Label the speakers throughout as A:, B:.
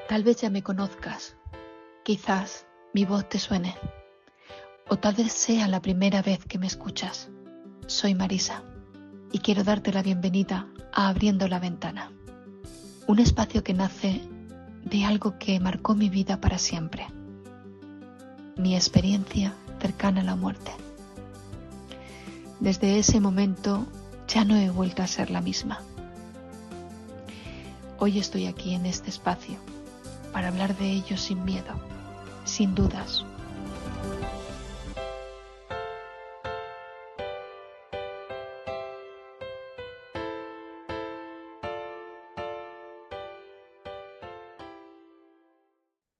A: Tal vez ya me conozcas, quizás mi voz te suene, o tal vez sea la primera vez que me escuchas. Soy Marisa y quiero darte la bienvenida a Abriendo la Ventana, un espacio que nace de algo que marcó mi vida para siempre, mi experiencia cercana a la muerte. Desde ese momento ya no he vuelto a ser la misma. Hoy estoy aquí en este espacio para hablar de ello sin miedo, sin dudas.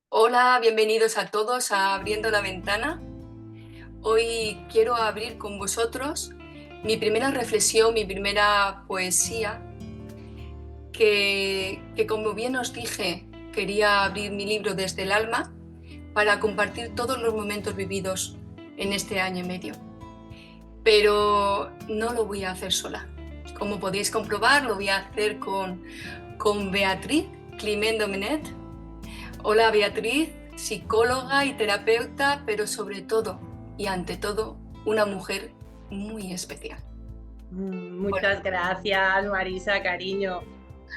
B: Hola, bienvenidos a todos a Abriendo la Ventana. Hoy quiero abrir con vosotros mi primera reflexión, mi primera poesía, que como bien os dije, quería abrir mi libro desde el alma para compartir todos los momentos vividos en este año y medio. Pero no lo voy a hacer sola. Como podéis comprobar, lo voy a hacer con Beatriz Climent Domenet. Hola Beatriz, psicóloga y terapeuta, pero sobre todo y ante todo una mujer muy especial.
C: Muchas gracias, Marisa, cariño.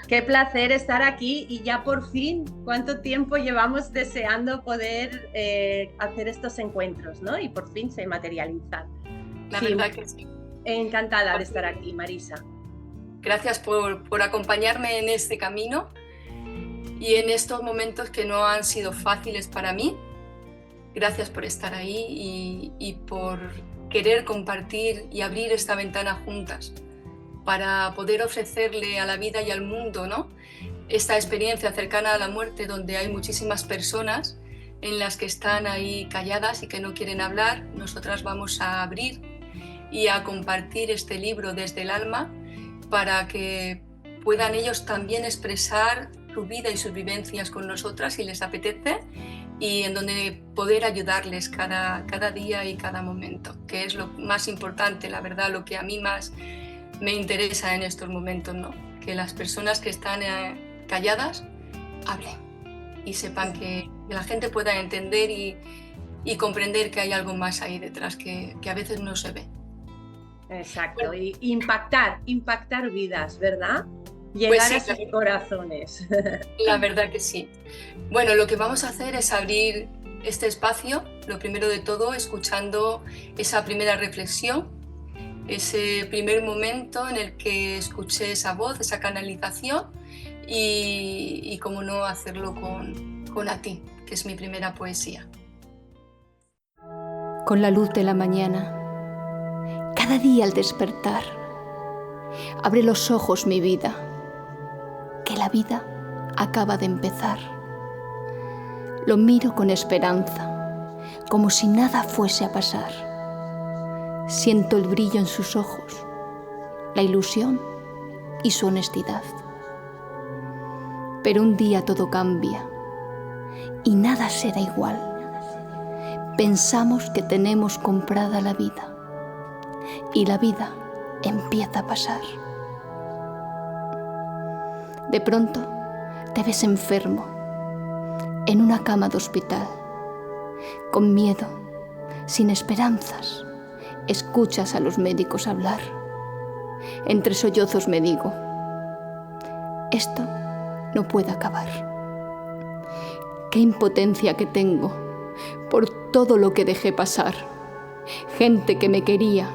C: Qué placer estar aquí y ya por fin, cuánto tiempo llevamos deseando poder hacer estos encuentros, ¿no? Y por fin se materializan.
B: La verdad que sí.
C: Encantada de estar aquí, Marisa.
B: Gracias por acompañarme en este camino y en estos momentos que no han sido fáciles para mí. Gracias por estar ahí y por querer compartir y abrir esta ventana juntas para poder ofrecerle a la vida y al mundo, ¿no?, esta experiencia cercana a la muerte, donde hay muchísimas personas en las que están ahí calladas y que no quieren hablar. Nosotras vamos a abrir y a compartir este libro desde el alma para que puedan ellos también expresar su vida y sus vivencias con nosotras si les apetece, y en donde poder ayudarles cada día y cada momento, que es lo más importante, la verdad, lo que a mí más me interesa en estos momentos, ¿no? Que las personas que están calladas hablen y sepan que la gente pueda entender y comprender que hay algo más ahí detrás que a veces no se ve.
C: Exacto, bueno, y impactar vidas, ¿verdad? Llegar a sus corazones.
B: La verdad que sí. Bueno, lo que vamos a hacer es abrir este espacio, lo primero de todo, escuchando esa primera reflexión, ese primer momento en el que escuché esa voz, esa canalización, y cómo no hacerlo con A ti, que es mi primera poesía.
A: Con la luz de la mañana, cada día al despertar, abre los ojos mi vida, que la vida acaba de empezar. Lo miro con esperanza, como si nada fuese a pasar. Siento el brillo en sus ojos, la ilusión y su honestidad. Pero un día todo cambia y nada será igual. Pensamos que tenemos comprada la vida y la vida empieza a pasar. De pronto te ves enfermo, en una cama de hospital, con miedo, sin esperanzas. Escuchas a los médicos hablar. Entre sollozos me digo, esto no puede acabar. Qué impotencia que tengo por todo lo que dejé pasar. Gente que me quería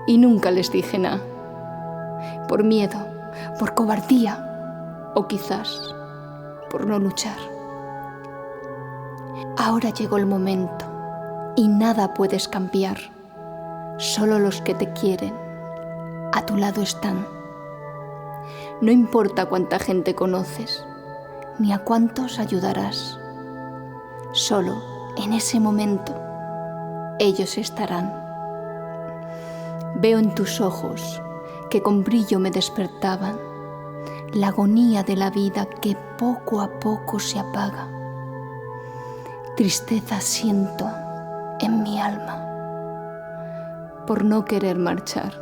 A: y nunca les dije nada. Por miedo, por cobardía o quizás por no luchar. Ahora llegó el momento y nada puedes cambiar. Solo los que te quieren a tu lado están. No importa cuánta gente conoces, ni a cuántos ayudarás. Solo en ese momento ellos estarán. Veo en tus ojos que con brillo me despertaban la agonía de la vida que poco a poco se apaga. Tristeza siento en mi alma por no querer marchar.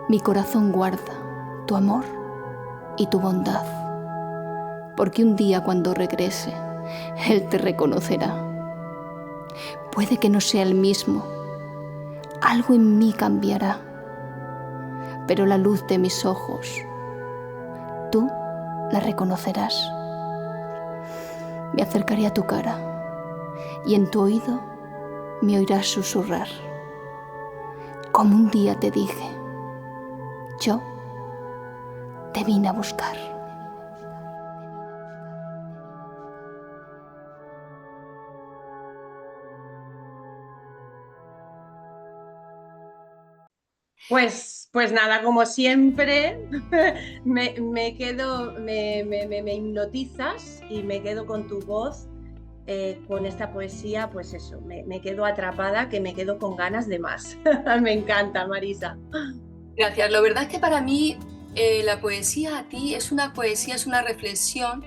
A: Mi corazón guarda tu amor y tu bondad. porque un día cuando regrese, Él te reconocerá. Puede que no sea el mismo, algo en mí cambiará, pero la luz de mis ojos, tú la reconocerás. Me acercaré a tu cara y en tu oído me oirás susurrar. Como un día te dije, yo te vine a buscar.
C: Pues nada, como siempre, me quedo, me hipnotizas y me quedo con tu voz, con esta poesía, pues eso, me quedo atrapada, que me quedo con ganas de más. Me encanta, Marisa.
B: Gracias. La verdad es que para mí la poesía a ti es una poesía, es una reflexión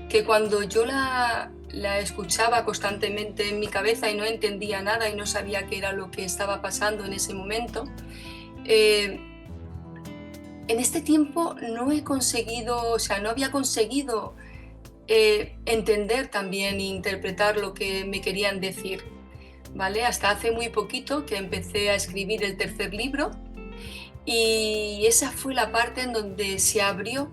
B: que cuando yo la escuchaba constantemente en mi cabeza y no entendía nada y no sabía qué era lo que estaba pasando en ese momento, en este tiempo no había conseguido entender también e interpretar lo que me querían decir, ¿vale? Hasta hace muy poquito que empecé a escribir el tercer libro y esa fue la parte en donde se abrió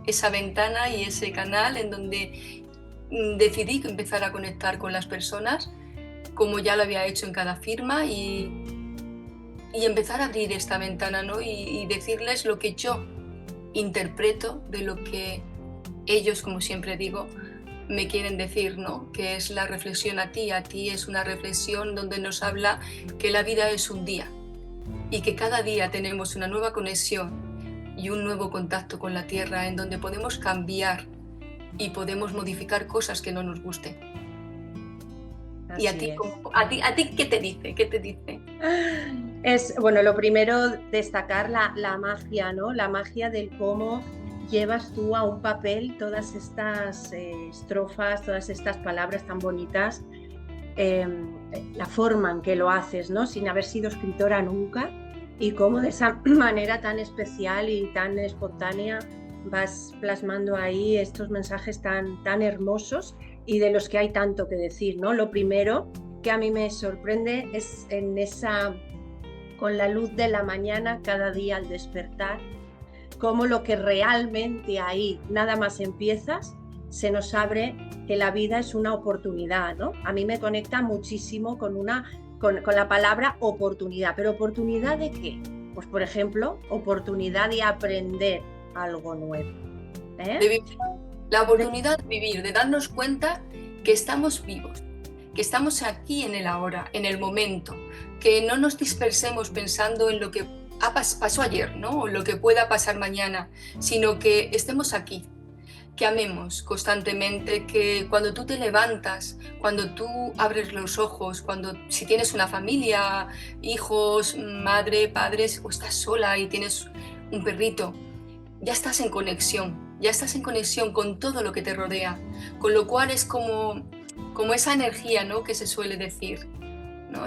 B: esa ventana y ese canal en donde decidí empezar a conectar con las personas, como ya lo había hecho en cada firma, y empezar a abrir esta ventana, ¿no? Y decirles lo que yo interpreto de lo que ellos, como siempre digo, me quieren decir, ¿no? Que es la reflexión a ti es una reflexión donde nos habla que la vida es un día y que cada día tenemos una nueva conexión y un nuevo contacto con la tierra en donde podemos cambiar y podemos modificar cosas que no nos gusten.
C: Así
B: ¿Y a ti qué te dice? ¿Qué te dice?
C: Bueno, lo primero, destacar la magia, ¿no? La magia del cómo llevas tú a un papel todas estas estrofas, todas estas palabras tan bonitas, la forma en que lo haces, ¿no? Sin haber sido escritora nunca, y cómo de esa manera tan especial y tan espontánea vas plasmando ahí estos mensajes tan hermosos y de los que hay tanto que decir, ¿no? Lo primero que a mí me sorprende es con la luz de la mañana cada día al despertar, cómo lo que realmente ahí, nada más empiezas, se nos abre, que la vida es una oportunidad, ¿no? A mí me conecta muchísimo con la palabra oportunidad. ¿Pero oportunidad de qué? Pues, por ejemplo, oportunidad de aprender algo nuevo.
B: De vivir. La oportunidad de vivir, de darnos cuenta que estamos vivos, que estamos aquí en el ahora, en el momento, que no nos dispersemos pensando en lo que pasó ayer, ¿no? O lo que pueda pasar mañana, sino que estemos aquí, que amemos constantemente, que cuando tú te levantas, cuando tú abres los ojos, si tienes una familia, hijos, madre, padres, o estás sola y tienes un perrito, ya estás en conexión con todo lo que te rodea, con lo cual es como esa energía, ¿no? Que se suele decir, ¿no?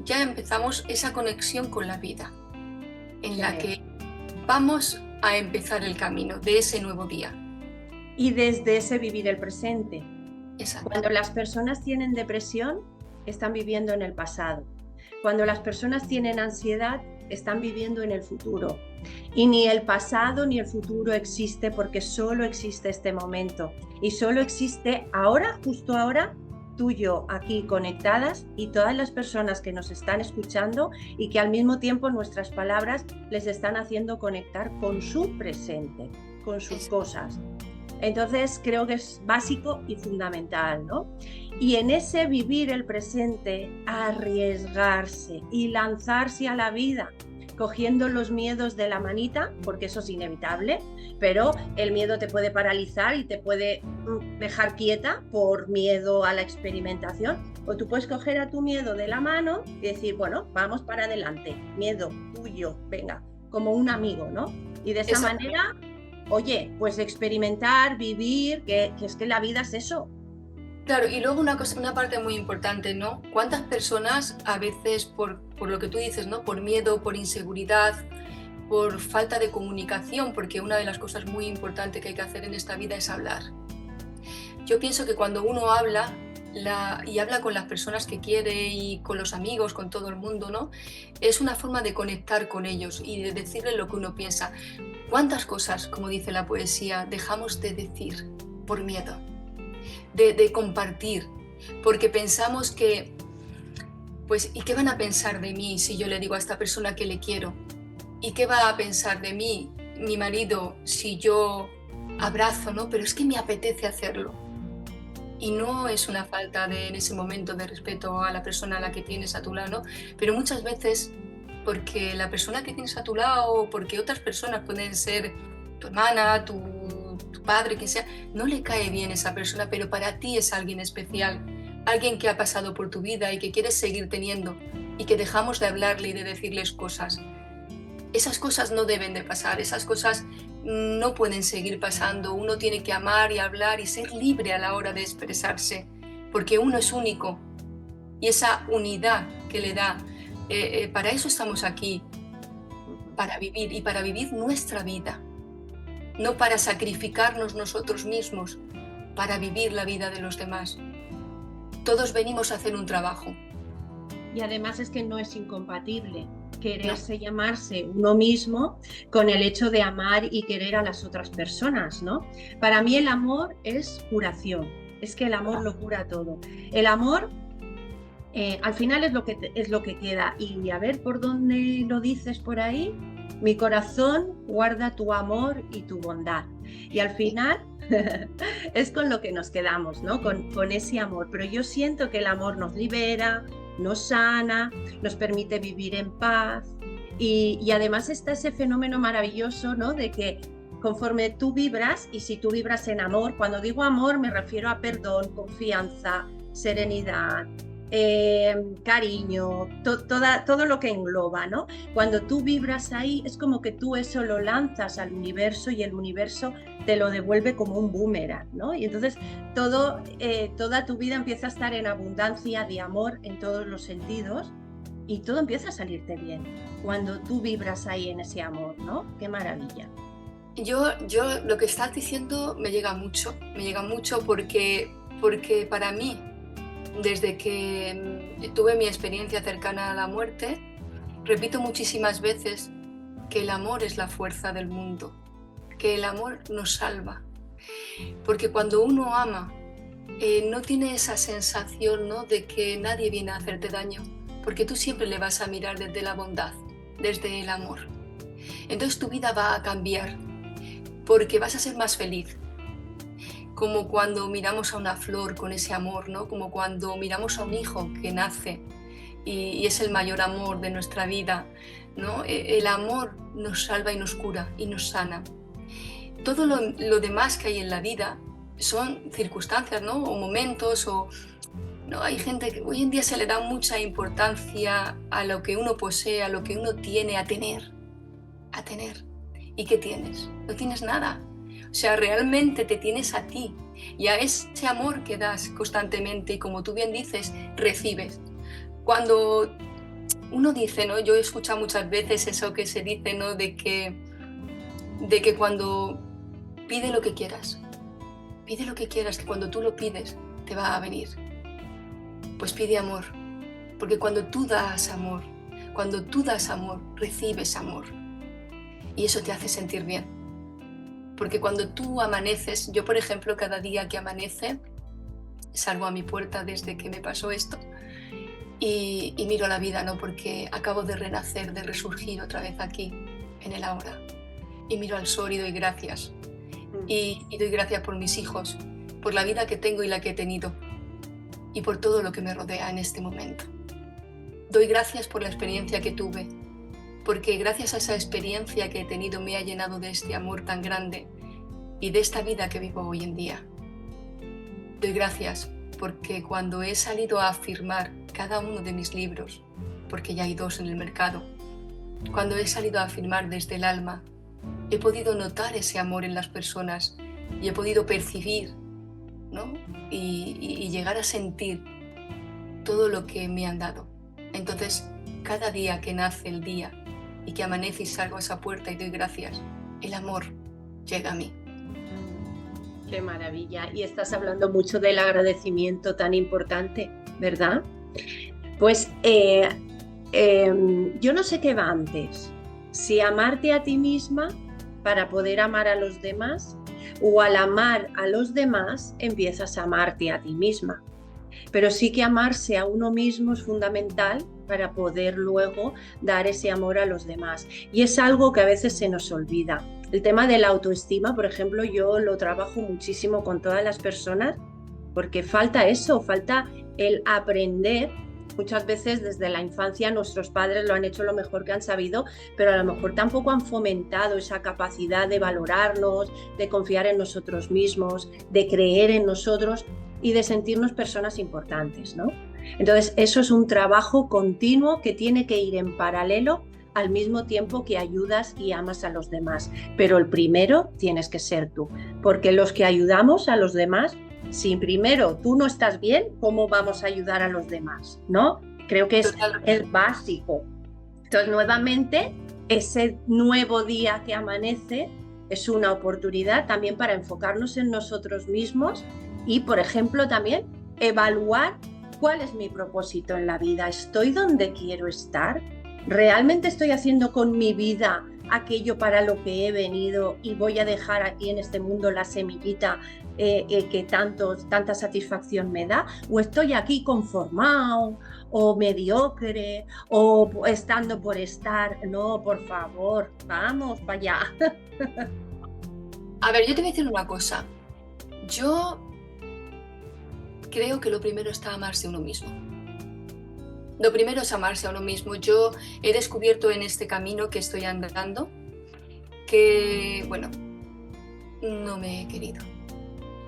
B: Ya empezamos esa conexión con la vida, en la que vamos a empezar el camino de ese nuevo día.
C: Y desde ese vivir el presente.
B: Exacto.
C: Cuando las personas tienen depresión, están viviendo en el pasado. Cuando las personas tienen ansiedad, están viviendo en el futuro. Y ni el pasado ni el futuro existe, porque solo existe este momento. Y solo existe ahora, justo ahora, tú y yo aquí conectadas, y todas las personas que nos están escuchando y que al mismo tiempo nuestras palabras les están haciendo conectar con su presente, con sus cosas. Entonces creo que es básico y fundamental, ¿no? Y en ese vivir el presente, arriesgarse y lanzarse a la vida, cogiendo los miedos de la manita, porque eso es inevitable, pero el miedo te puede paralizar y te puede dejar quieta por miedo a la experimentación, o tú puedes coger a tu miedo de la mano y decir, bueno, vamos para adelante, miedo tuyo, venga, como un amigo, ¿no? Y de esa manera, oye, pues experimentar, vivir, que es que la vida es eso.
B: Claro, y luego una parte muy importante, ¿no? ¿Cuántas personas a veces por lo que tú dices, ¿no? Por miedo, por inseguridad, por falta de comunicación, porque una de las cosas muy importantes que hay que hacer en esta vida es hablar. yo pienso que cuando uno habla y habla con las personas que quiere y con los amigos, con todo el mundo, ¿no? Es una forma de conectar con ellos y de decirles lo que uno piensa. ¿Cuántas cosas, como dice la poesía, dejamos de decir por miedo? De compartir, porque pensamos que, pues, ¿y qué van a pensar de mí si yo le digo a esta persona que le quiero? ¿Y qué va a pensar de mí, mi marido, si yo abrazo, ¿no? Pero es que me apetece hacerlo. Y no es una falta en ese momento de respeto a la persona a la que tienes a tu lado, ¿no? Pero muchas veces, porque la persona que tienes a tu lado, porque otras personas pueden ser tu hermana, tu padre, quien sea, no le cae bien esa persona, pero para ti es alguien especial, alguien que ha pasado por tu vida y que quieres seguir teniendo, y que dejamos de hablarle y de decirles cosas. Esas cosas no deben de pasar, esas cosas no pueden seguir pasando. Uno tiene que amar y hablar y ser libre a la hora de expresarse, porque uno es único y esa unidad que le da, para eso estamos aquí, para vivir y para vivir nuestra vida, no para sacrificarnos nosotros mismos, para vivir la vida de los demás. Todos venimos a hacer un trabajo.
C: Y además es que no es incompatible quererse llamarse uno mismo con el hecho de amar y querer a las otras personas, ¿no? Para mí el amor es curación, es que el amor lo cura todo. El amor al final es lo que queda. Y a ver por dónde lo dices por ahí. Mi corazón guarda tu amor y tu bondad. Y al final es con lo que nos quedamos, ¿no? Con ese amor. Pero yo siento que el amor nos libera, nos sana, nos permite vivir en paz y además está ese fenómeno maravilloso, ¿no? De que conforme tú vibras, y si tú vibras en amor, cuando digo amor me refiero a perdón, confianza, serenidad, cariño, todo lo que engloba, ¿no? Cuando tú vibras ahí es como que tú eso lo lanzas al universo y el universo te lo devuelve como un boomerang, ¿no? Y entonces toda tu vida empieza a estar en abundancia de amor en todos los sentidos y todo empieza a salirte bien cuando tú vibras ahí en ese amor, ¿no? Qué maravilla.
B: Yo lo que estás diciendo me llega mucho porque para mí, desde que tuve mi experiencia cercana a la muerte, repito muchísimas veces que el amor es la fuerza del mundo, que el amor nos salva. Porque cuando uno ama, no tiene esa sensación, ¿no?, de que nadie viene a hacerte daño, porque tú siempre le vas a mirar desde la bondad, desde el amor. Entonces tu vida va a cambiar, porque vas a ser más feliz. Como cuando miramos a una flor con ese amor, ¿no? Como cuando miramos a un hijo que nace y es el mayor amor de nuestra vida, ¿no? El amor nos salva y nos cura y nos sana. Todo lo demás que hay en la vida son circunstancias, ¿no? O momentos, ¿no? Hay gente que hoy en día se le da mucha importancia a lo que uno posee, a lo que uno tiene, a tener. ¿Y qué tienes? No tienes nada. O sea, realmente te tienes a ti y a ese amor que das constantemente y, como tú bien dices, recibes. Cuando uno dice, ¿no? Yo he escuchado muchas veces eso que se dice, ¿no? De que cuando pide lo que quieras, que cuando tú lo pides te va a venir. Pues pide amor, porque cuando tú das amor, recibes amor y eso te hace sentir bien. Porque cuando tú amaneces, yo por ejemplo cada día que amanece salgo a mi puerta desde que me pasó esto y miro la vida, ¿no? Porque acabo de renacer, de resurgir otra vez aquí, en el ahora. Y miro al sol y doy gracias. Y doy gracias por mis hijos, por la vida que tengo y la que he tenido y por todo lo que me rodea en este momento. Doy gracias por la experiencia que tuve, porque gracias a esa experiencia que he tenido me ha llenado de este amor tan grande y de esta vida que vivo hoy en día. Doy gracias porque cuando he salido a firmar cada uno de mis libros, porque ya hay 2 en el mercado, cuando he salido a firmar desde el alma, he podido notar ese amor en las personas y he podido percibir, ¿no? y llegar a sentir todo lo que me han dado. Entonces, cada día que nace el día y que amanece y salgo a esa puerta y doy gracias, el amor llega a mí.
C: Qué maravilla. Y estás hablando mucho del agradecimiento tan importante, ¿verdad? Pues yo no sé qué va antes, si amarte a ti misma para poder amar a los demás, o al amar a los demás empiezas a amarte a ti misma. Pero sí que amarse a uno mismo es fundamental para poder luego dar ese amor a los demás. Y es algo que a veces se nos olvida. El tema de la autoestima, por ejemplo, yo lo trabajo muchísimo con todas las personas porque falta eso, falta el aprender. Muchas veces desde la infancia nuestros padres lo han hecho lo mejor que han sabido, pero a lo mejor tampoco han fomentado esa capacidad de valorarnos, de confiar en nosotros mismos, de creer en nosotros y de sentirnos personas importantes, ¿no? Entonces, eso es un trabajo continuo que tiene que ir en paralelo al mismo tiempo que ayudas y amas a los demás. Pero el primero tienes que ser tú, porque los que ayudamos a los demás, si primero tú no estás bien, ¿cómo vamos a ayudar a los demás? ¿No? Creo que es básico. Entonces, nuevamente, ese nuevo día que amanece es una oportunidad también para enfocarnos en nosotros mismos y, por ejemplo, también evaluar cuál es mi propósito en la vida. ¿Estoy donde quiero estar? ¿Realmente estoy haciendo con mi vida aquello para lo que he venido y voy a dejar aquí en este mundo la semillita que tanta satisfacción me da? ¿O estoy aquí conformado o mediocre o estando por estar? No, por favor, vamos para allá.
B: A ver, yo te voy a decir una cosa. Yo creo que lo primero está amarse a uno mismo. Lo primero es amarse a uno mismo. Yo he descubierto en este camino que estoy andando que, bueno, no me he querido.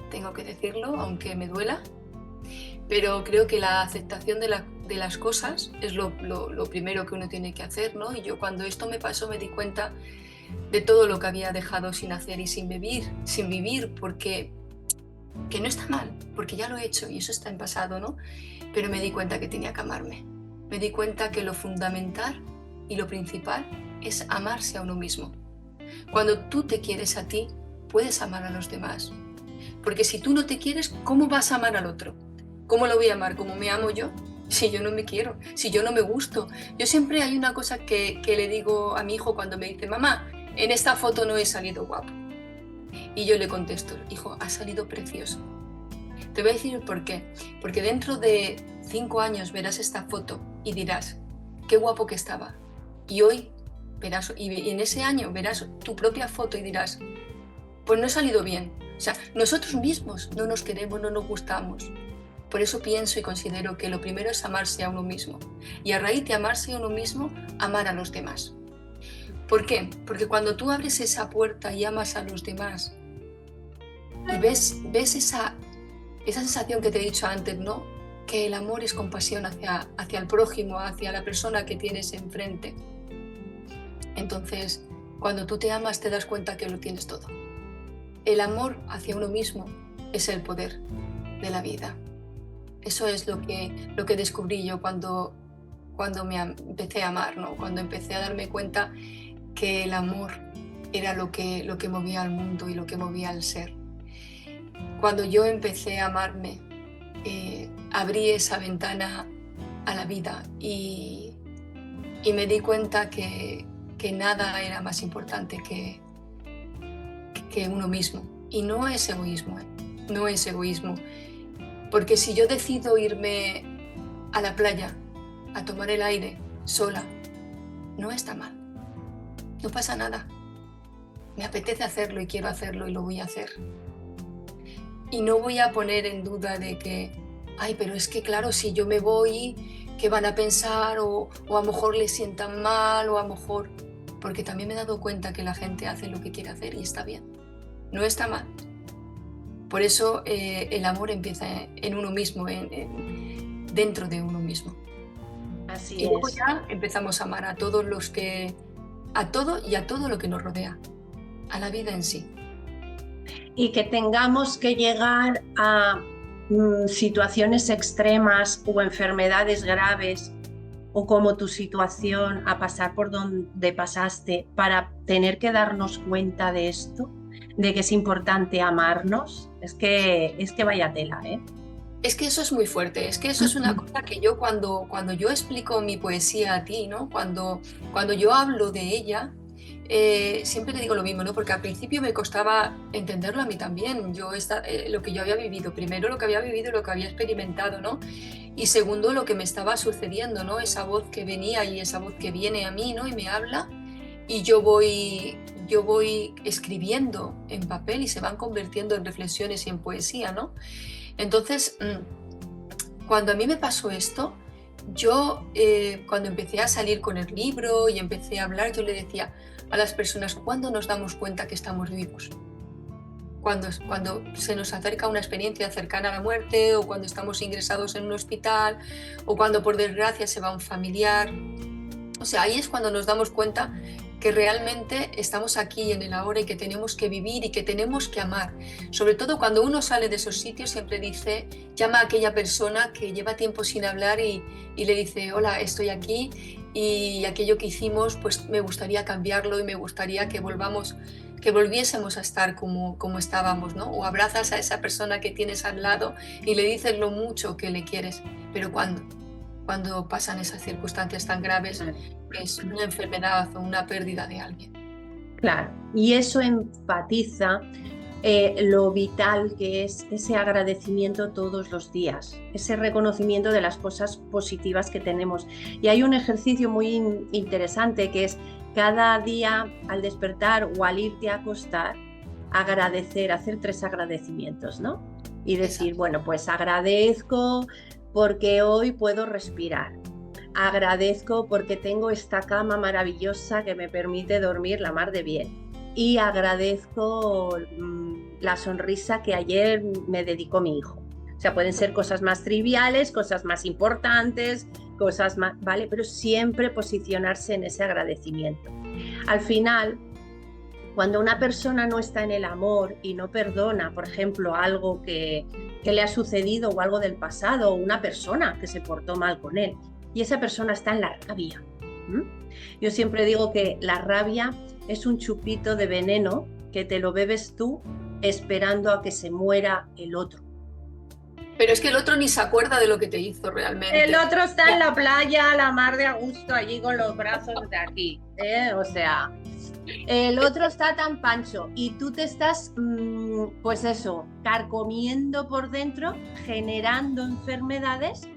B: Tengo que decirlo, aunque me duela. Pero creo que la aceptación de las cosas es lo primero que uno tiene que hacer, ¿no? Y yo cuando esto me pasó me di cuenta de todo lo que había dejado sin hacer y sin vivir, porque que no está mal, porque ya lo he hecho y eso está en pasado, ¿no? Pero me di cuenta que tenía que amarme. Me di cuenta que lo fundamental y lo principal es amarse a uno mismo. Cuando tú te quieres a ti, puedes amar a los demás. Porque si tú no te quieres, ¿cómo vas a amar al otro? ¿Cómo lo voy a amar? ¿Cómo me amo yo? Si yo no me quiero, si yo no me gusto. Yo siempre hay una cosa que le digo a mi hijo cuando me dice, mamá, en esta foto no he salido guapo. Y yo le contesto, hijo, has salido precioso. Te voy a decir por qué. Porque dentro de 5 años verás esta foto y dirás, qué guapo que estaba. Y hoy verás, y en ese año verás tu propia foto y dirás, pues no he salido bien. O sea, nosotros mismos no nos queremos, no nos gustamos. Por eso pienso y considero que lo primero es amarse a uno mismo. Y a raíz de amarse a uno mismo, amar a los demás. ¿Por qué? Porque cuando tú abres esa puerta y amas a los demás y ves esa sensación que te he dicho antes, ¿no? Que el amor es compasión hacia el prójimo, hacia la persona que tienes enfrente. Entonces, cuando tú te amas te das cuenta que lo tienes todo. El amor hacia uno mismo es el poder de la vida. Eso es lo que descubrí yo cuando me empecé a amar, ¿no? Cuando empecé a darme cuenta que el amor era lo que movía al mundo y lo que movía al ser. Cuando yo empecé a amarme, abrí esa ventana a la vida y me di cuenta que nada era más importante que uno mismo. Y no es egoísmo, no es egoísmo. Porque si yo decido irme a la playa a tomar el aire sola, no está mal. No pasa nada. Me apetece hacerlo y quiero hacerlo y lo voy a hacer. Y no voy a poner en duda de que, ay, pero es que claro, si yo me voy, ¿qué van a pensar? O a lo mejor les sientan mal, o a lo mejor... Porque también me he dado cuenta que la gente hace lo que quiere hacer y está bien. No está mal. Por eso el amor empieza en uno mismo, dentro de uno mismo.
C: Así
B: y luego
C: es.
B: ya empezamos a amar a todos a todo y a todo lo que nos rodea, a la vida en sí.
C: Y que tengamos que llegar a situaciones extremas o enfermedades graves o como tu situación, a pasar por donde pasaste para tener que darnos cuenta de esto, de que es importante amarnos, es que vaya tela, ¿eh?
B: Es que eso es muy fuerte, es que eso es una cosa que yo cuando yo explico mi poesía a ti, ¿no? Cuando yo hablo de ella, siempre te digo lo mismo, ¿no? Porque al principio me costaba entenderlo a mí también, lo que yo había vivido, primero lo que había vivido, lo que había experimentado, ¿no? Y segundo, lo que me estaba sucediendo, ¿no? Esa voz que venía y esa voz que viene a mí, ¿no? Y me habla, y yo voy escribiendo en papel y se van convirtiendo en reflexiones y en poesía, ¿no? Entonces, cuando a mí me pasó esto, yo cuando empecé a salir con el libro y empecé a hablar, yo le decía a las personas, ¿cuándo nos damos cuenta que estamos vivos? Cuando se nos acerca una experiencia cercana a la muerte, o cuando estamos ingresados en un hospital, o cuando por desgracia se va un familiar. O sea, ahí es cuando nos damos cuenta que realmente estamos aquí en el ahora y que tenemos que vivir y que tenemos que amar. Sobre todo cuando uno sale de esos sitios, siempre dice, llama a aquella persona que lleva tiempo sin hablar y le dice, hola, estoy aquí y aquello que hicimos, pues me gustaría cambiarlo y me gustaría que volviésemos a estar como estábamos, ¿no? O abrazas a esa persona que tienes al lado y le dices lo mucho que le quieres, pero cuando pasan esas circunstancias tan graves, es una enfermedad o una pérdida de alguien.
C: Claro, y eso enfatiza lo vital que es ese agradecimiento todos los días, ese reconocimiento de las cosas positivas que tenemos. Y hay un ejercicio muy interesante que es cada día al despertar o al irte a acostar, agradecer, hacer 3 agradecimientos, ¿no? Y decir, exacto, bueno, pues agradezco porque hoy puedo respirar. Agradezco porque tengo esta cama maravillosa que me permite dormir la mar de bien. Y agradezco la sonrisa que ayer me dedicó mi hijo. O sea, pueden ser cosas más triviales, cosas más importantes, cosas más, ¿vale? Pero siempre posicionarse en ese agradecimiento. Al final, cuando una persona no está en el amor y no perdona, por ejemplo, algo que le ha sucedido o algo del pasado, o una persona que se portó mal con él, y esa persona está en la rabia. Yo siempre digo que la rabia es un chupito de veneno que te lo bebes tú esperando a que se muera el otro.
B: Pero es que el otro ni se acuerda de lo que te hizo realmente.
C: El otro está en la playa, a la mar de a gusto, allí con los brazos de aquí. O sea, el otro está tan pancho y tú te estás, pues eso, carcomiendo por dentro, generando enfermedades,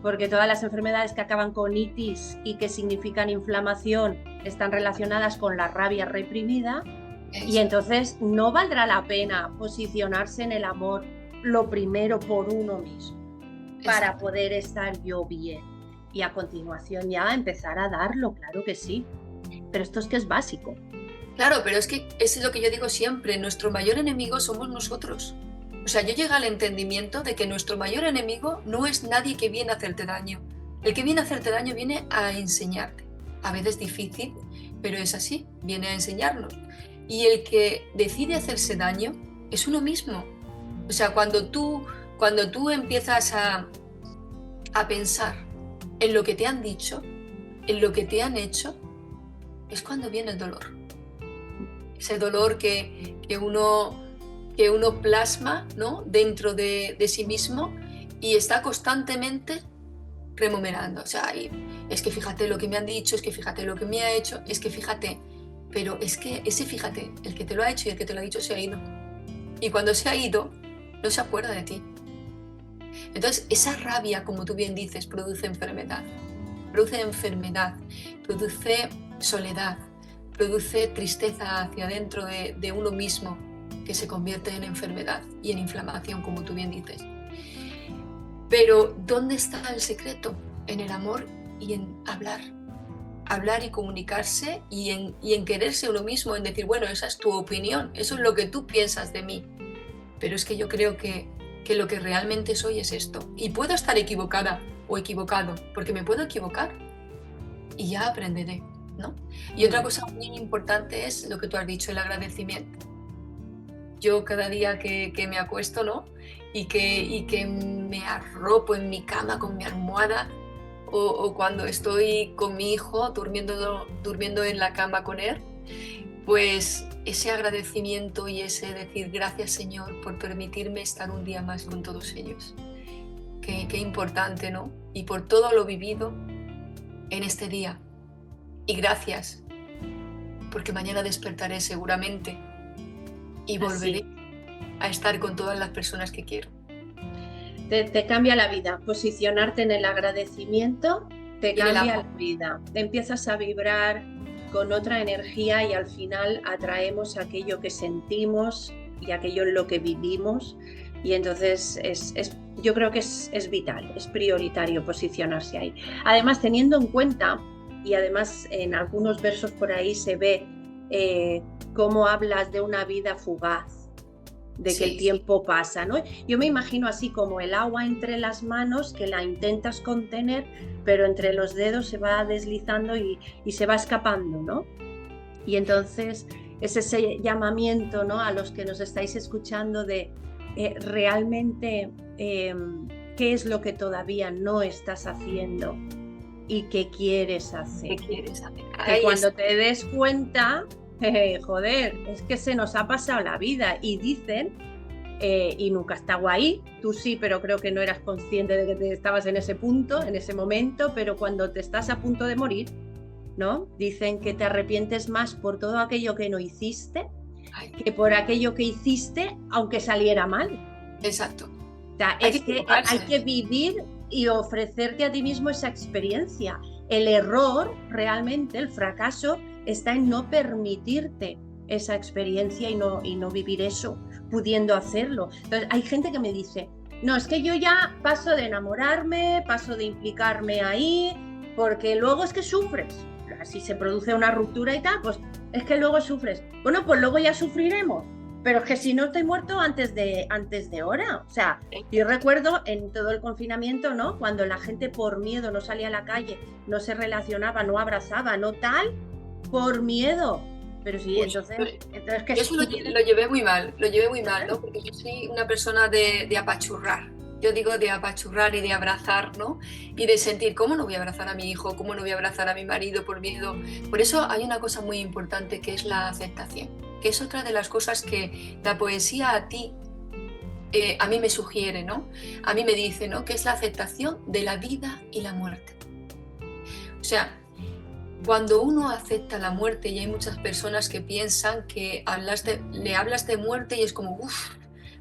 C: porque todas las enfermedades que acaban con itis y que significan inflamación están relacionadas con la rabia reprimida. Y entonces no valdrá la pena posicionarse en el amor lo primero por uno mismo, para poder estar yo bien y a continuación ya empezar a darlo, claro que sí, pero esto es que es básico.
B: Claro, pero es que eso es lo que yo digo siempre, nuestro mayor enemigo somos nosotros. O sea, yo llego al entendimiento de que nuestro mayor enemigo no es nadie que viene a hacerte daño. El que viene a hacerte daño viene a enseñarte. A veces difícil, pero es así, viene a enseñarnos. Y el que decide hacerse daño es uno mismo. O sea, cuando tú empiezas a pensar en lo que te han dicho, en lo que te han hecho, es cuando viene el dolor. Ese dolor que uno plasma, ¿no?, dentro de sí mismo y está constantemente remomerando. O sea, es que fíjate lo que me han dicho, es que fíjate lo que me ha hecho, es que fíjate. Pero es que ese fíjate, el que te lo ha hecho y el que te lo ha dicho se ha ido. Y cuando se ha ido, no se acuerda de ti. Entonces, esa rabia, como tú bien dices, produce enfermedad. Produce soledad, produce tristeza hacia adentro de uno mismo, que se convierte en enfermedad y en inflamación, como tú bien dices. Pero, ¿dónde está el secreto? En el amor y en hablar y comunicarse y en quererse uno mismo, en decir, bueno, esa es tu opinión, eso es lo que tú piensas de mí, pero es que yo creo que lo que realmente soy es esto, y puedo estar equivocada o equivocado, porque me puedo equivocar y ya aprenderé, ¿no? Y otra cosa muy importante es lo que tú has dicho, el agradecimiento. Yo cada día que me acuesto, ¿no?, y que me arropo en mi cama con mi almohada, o cuando estoy con mi hijo durmiendo en la cama con él, pues ese agradecimiento y ese decir gracias, Señor, por permitirme estar un día más con todos ellos. Qué importante, ¿no? Y por todo lo vivido en este día. Y gracias, porque mañana despertaré seguramente y volveré a estar con todas las personas que quiero.
C: Te cambia la vida. Posicionarte en el agradecimiento te cambia la vida. Empiezas a vibrar con otra energía y al final atraemos aquello que sentimos y aquello en lo que vivimos. Y entonces yo creo que es vital, es prioritario posicionarse ahí. Además, teniendo en cuenta, y además en algunos versos por ahí se ve cómo hablas de una vida fugaz, de que el tiempo pasa, ¿no? Yo me imagino así como el agua entre las manos, que la intentas contener, pero entre los dedos se va deslizando y se va escapando, ¿no? Y entonces es ese llamamiento, ¿no?, a los que nos estáis escuchando de realmente qué es lo que todavía no estás haciendo y qué quieres hacer.
B: ¿Qué quieres hacer?
C: Que cuando te des cuenta, joder, es que se nos ha pasado la vida y dicen, y nunca estaba ahí, tú sí, pero creo que no eras consciente de que te estabas en ese punto, en ese momento, pero cuando te estás a punto de morir, ¿no? Dicen que te arrepientes más por todo aquello que no hiciste que por aquello que hiciste, aunque saliera mal.
B: Exacto.
C: O sea, es que hay que vivir y ofrecerte a ti mismo esa experiencia. El error, realmente, el fracaso, está en no permitirte esa experiencia y no vivir eso, pudiendo hacerlo. Entonces, hay gente que me dice, no, es que yo ya paso de enamorarme, paso de implicarme ahí, porque luego es que sufres. Si se produce una ruptura y tal, pues es que luego sufres. Bueno, pues luego ya sufriremos. Pero es que si no estoy muerto antes de hora. O sea, yo recuerdo en todo el confinamiento, ¿no?, cuando la gente por miedo no salía a la calle, no se relacionaba, no abrazaba, no tal, por miedo. Pero sí, pues, entonces que
B: eso lo llevé muy mal, ¿no? Porque yo soy una persona de apachurrar. Yo digo de apachurrar y de abrazar, ¿no? Y de sentir, ¿cómo no voy a abrazar a mi hijo? ¿Cómo no voy a abrazar a mi marido por miedo? Por eso hay una cosa muy importante que es la aceptación, que es otra de las cosas que la poesía a mí me sugiere, ¿no? A mí me dice, ¿no?, que es la aceptación de la vida y la muerte. O sea, cuando uno acepta la muerte, y hay muchas personas que piensan que le hablas de muerte y es como, uff,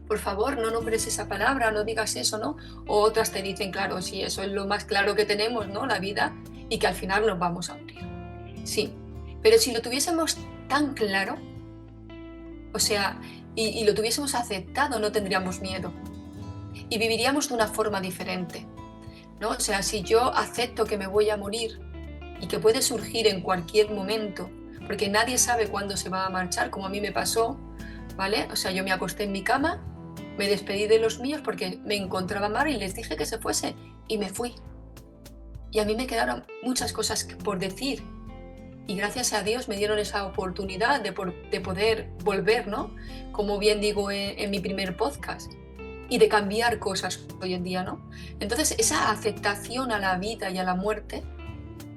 B: por favor, no nombres esa palabra, no digas eso, ¿no? O otras te dicen, claro, sí, eso es lo más claro que tenemos, ¿no?, la vida, y que al final nos vamos a morir. Sí, pero si lo tuviésemos tan claro, o sea, y lo tuviésemos aceptado, no tendríamos miedo. Y viviríamos de una forma diferente, ¿no? O sea, si yo acepto que me voy a morir y que puede surgir en cualquier momento, porque nadie sabe cuándo se va a marchar, como a mí me pasó, ¿vale? O sea, yo me acosté en mi cama, me despedí de los míos porque me encontraba mal y les dije que se fuese y me fui. Y a mí me quedaron muchas cosas por decir y gracias a Dios me dieron esa oportunidad de poder volver, ¿no? Como bien digo en mi primer podcast, y de cambiar cosas hoy en día, ¿no? Entonces esa aceptación a la vida y a la muerte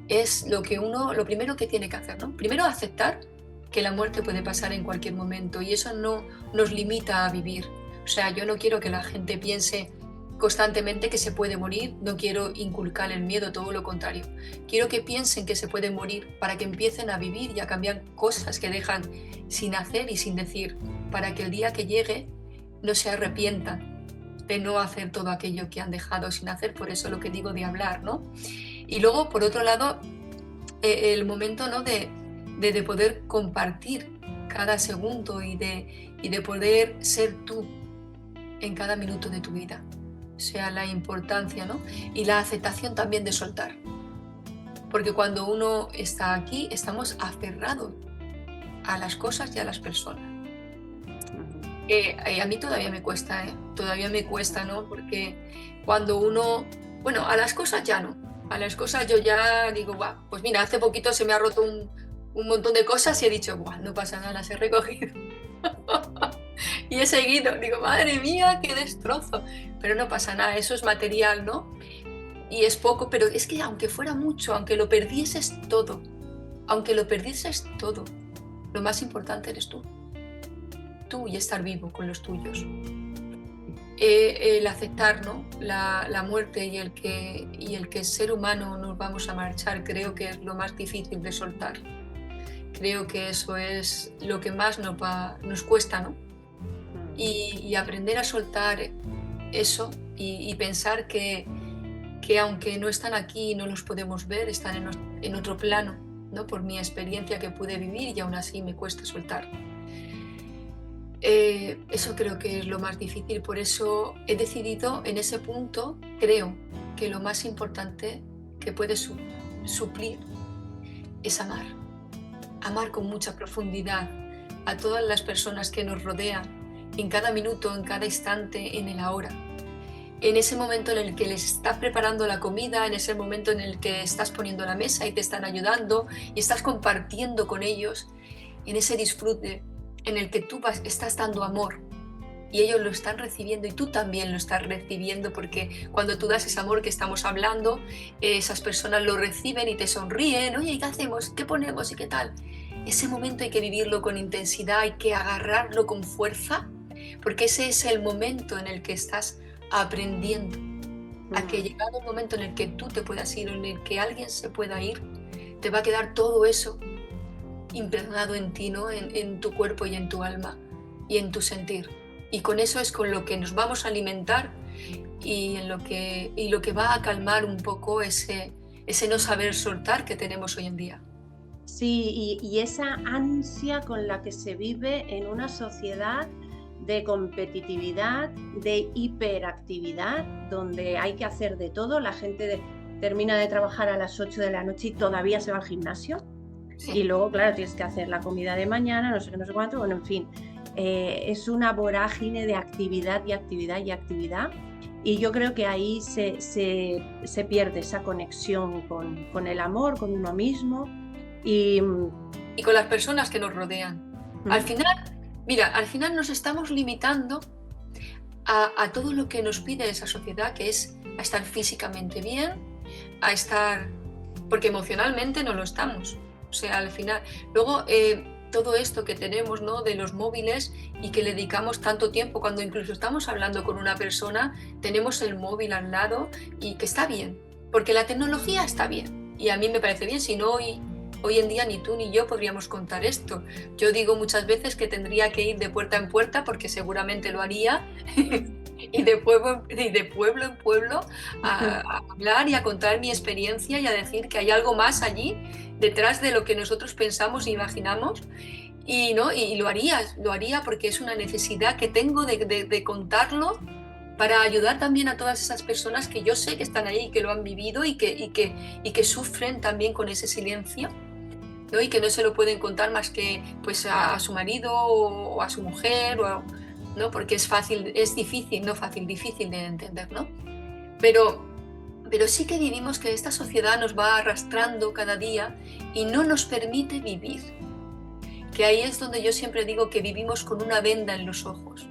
B: es lo primero que tiene que hacer, ¿no? Primero aceptar que la muerte puede pasar en cualquier momento y eso no nos limita a vivir. O sea, yo no quiero que la gente piense constantemente que se puede morir, no quiero inculcar el miedo, todo lo contrario. Quiero que piensen que se puede morir para que empiecen a vivir y a cambiar cosas que dejan sin hacer y sin decir, para que el día que llegue no se arrepientan de no hacer todo aquello que han dejado sin hacer, por eso lo que digo de hablar, ¿no? Y luego, por otro lado, el momento, ¿no?, de poder compartir cada segundo y de poder ser tú en cada minuto de tu vida. O sea, la importancia, ¿no? Y la aceptación también de soltar. Porque cuando uno está aquí, estamos aferrados a las cosas y a las personas. A mí todavía me cuesta, todavía me cuesta, ¿no? Porque cuando uno, bueno, a las cosas ya no. A las cosas yo ya digo, guau, pues mira, hace poquito se me ha roto un montón de cosas y he dicho, guau, no pasa nada, las he recogido. Y he seguido, digo, madre mía, qué destrozo. Pero no pasa nada, eso es material, ¿no? Y es poco, pero es que aunque fuera mucho, aunque lo perdieses todo, lo más importante eres tú. tú y estar vivo con los tuyos. El aceptar, ¿no?, la muerte y el que ser humano nos vamos a marchar, creo que es lo más difícil de soltar. Creo que eso es lo que más nos cuesta, ¿no? Y aprender a soltar eso y pensar que aunque no están aquí y no los podemos ver, están en otro plano, ¿no?, por mi experiencia que pude vivir, y aún así me cuesta soltar. Eso creo que es lo más difícil, por eso he decidido en ese punto, creo que lo más importante que puede suplir es amar con mucha profundidad a todas las personas que nos rodean, en cada minuto, en cada instante, en el ahora. En ese momento en el que les estás preparando la comida, en ese momento en el que estás poniendo la mesa y te están ayudando y estás compartiendo con ellos, en ese disfrute en el que tú estás dando amor y ellos lo están recibiendo y tú también lo estás recibiendo, porque cuando tú das ese amor que estamos hablando, esas personas lo reciben y te sonríen, oye, ¿qué hacemos? ¿Qué ponemos? ¿Y qué tal? Ese momento hay que vivirlo con intensidad, hay que agarrarlo con fuerza, porque ese es el momento en el que estás aprendiendo a que llegado el momento en el que tú te puedas ir o en el que alguien se pueda ir, te va a quedar todo eso impregnado en ti, ¿no?, en tu cuerpo y en tu alma y en tu sentir, y con eso es con lo que nos vamos a alimentar y lo que va a calmar un poco ese no saber soltar que tenemos hoy en día.
C: Sí, y esa ansia con la que se vive en una sociedad de competitividad, de hiperactividad, donde hay que hacer de todo. La gente termina de trabajar a las 8 de la noche y todavía se va al gimnasio. Sí. Y luego, claro, tienes que hacer la comida de mañana, no sé qué, no sé cuánto, bueno, en fin. Es una vorágine de actividad y actividad y actividad. Y yo creo que ahí se pierde esa conexión con el amor, con uno mismo. Y
B: con las personas que nos rodean. Al final nos estamos limitando a todo lo que nos pide esa sociedad, que es a estar físicamente bien, a estar... porque emocionalmente no lo estamos. O sea, al final... Luego, todo esto que tenemos, ¿no?, de los móviles y que le dedicamos tanto tiempo, cuando incluso estamos hablando con una persona, tenemos el móvil al lado, y que está bien, porque la tecnología está bien. Y a mí me parece bien, si no hoy en día ni tú ni yo podríamos contar esto. Yo digo muchas veces que tendría que ir de puerta en puerta, porque seguramente lo haría, y de pueblo en pueblo a hablar y a contar mi experiencia y a decir que hay algo más allí detrás de lo que nosotros pensamos e imaginamos, y lo haría porque es una necesidad que tengo de contarlo, para ayudar también a todas esas personas que yo sé que están ahí y que lo han vivido y que sufren también con ese silencio, ¿no?, y que no se lo pueden contar más que pues a su marido o a su mujer, ¿no?, porque es difícil de entender, ¿no? Pero sí que vivimos que esta sociedad nos va arrastrando cada día y no nos permite vivir. Que ahí es donde yo siempre digo que vivimos con una venda en los ojos.